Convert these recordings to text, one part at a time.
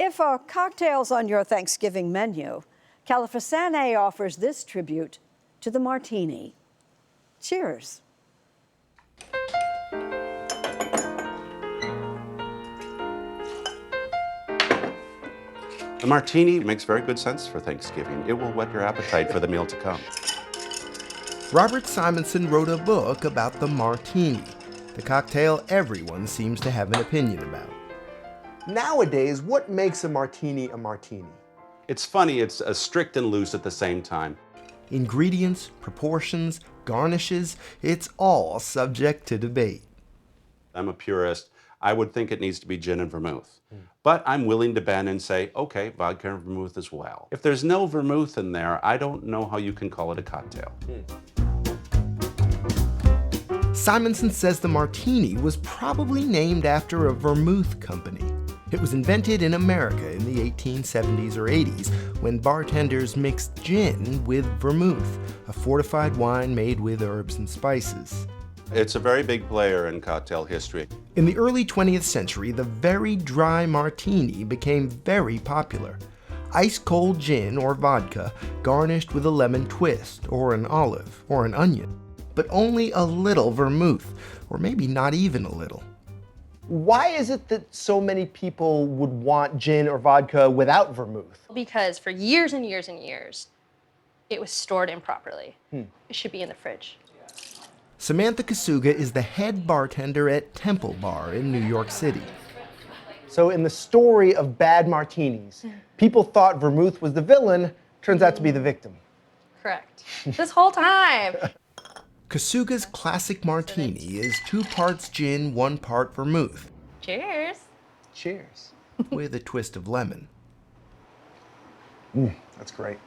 If a cocktail's on your Thanksgiving menu, Kelefa Sanneh offers this tribute to the martini. Cheers. The martini makes very good sense for Thanksgiving. It will whet your appetite for the meal to come. Robert Simonson wrote a book about the martini, the cocktail everyone seems to have an opinion about. Nowadays, what makes a martini a martini? It's funny, it's strict and loose at the same time. Ingredients, proportions, garnishes, it's all subject to debate. I'm a purist. I would think it needs to be gin and vermouth. But I'm willing to bend and say, okay, vodka and vermouth as well. If there's no vermouth in there, I don't know how you can call it a cocktail. Simonson says the martini was probably named after a vermouth company. It was invented in America in the 1870s or 80s when bartenders mixed gin with vermouth, a fortified wine made with herbs and spices. It's a very big player in cocktail history. In the early 20th century, the very dry martini became very popular. Ice-cold gin or vodka garnished with a lemon twist or an olive or an onion, but only a little vermouth, or maybe not even a little. Why is it that so many people would want gin or vodka without vermouth? Because for years and years and years, it was stored improperly. It should be in the fridge. Samantha Kasuga is the head bartender at Temple Bar in New York City. So in the story of bad martinis, people thought vermouth was the villain, turns out to be the victim. Correct. This whole time. Kasuga's classic martini is 2 parts gin, 1 part vermouth. Cheers. Cheers. With a twist of lemon. That's great.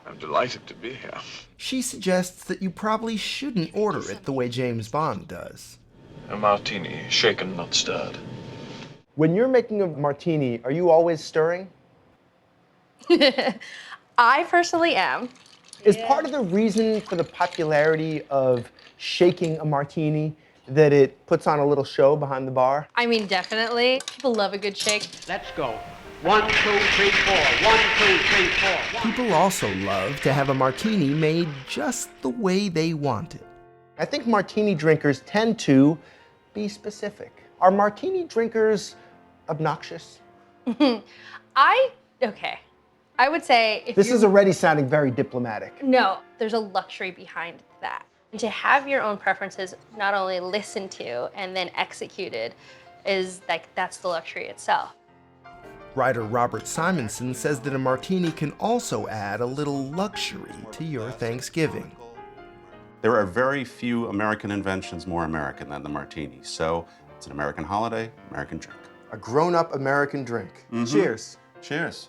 I'm delighted to be here. She suggests that you probably shouldn't order it the way James Bond does. A martini, shaken, not stirred. When you're making a martini, are you always stirring? I personally am. Is part of the reason for the popularity of shaking a martini that it puts on a little show behind the bar? I mean, definitely. People love a good shake. Let's go. 1, 2, 3, 4. 1, 2, 3, 4. People also love to have a martini made just the way they want it. I think martini drinkers tend to be specific. Are martini drinkers obnoxious? Okay. I would say if This is already sounding very diplomatic. No, there's a luxury behind that. And to have your own preferences not only listened to and then executed is like, that's the luxury itself. Writer Robert Simonson says that a martini can also add a little luxury to your Thanksgiving. There are very few American inventions more American than the martini. So it's an American holiday, American drink. A grown-up American drink. Cheers. Cheers.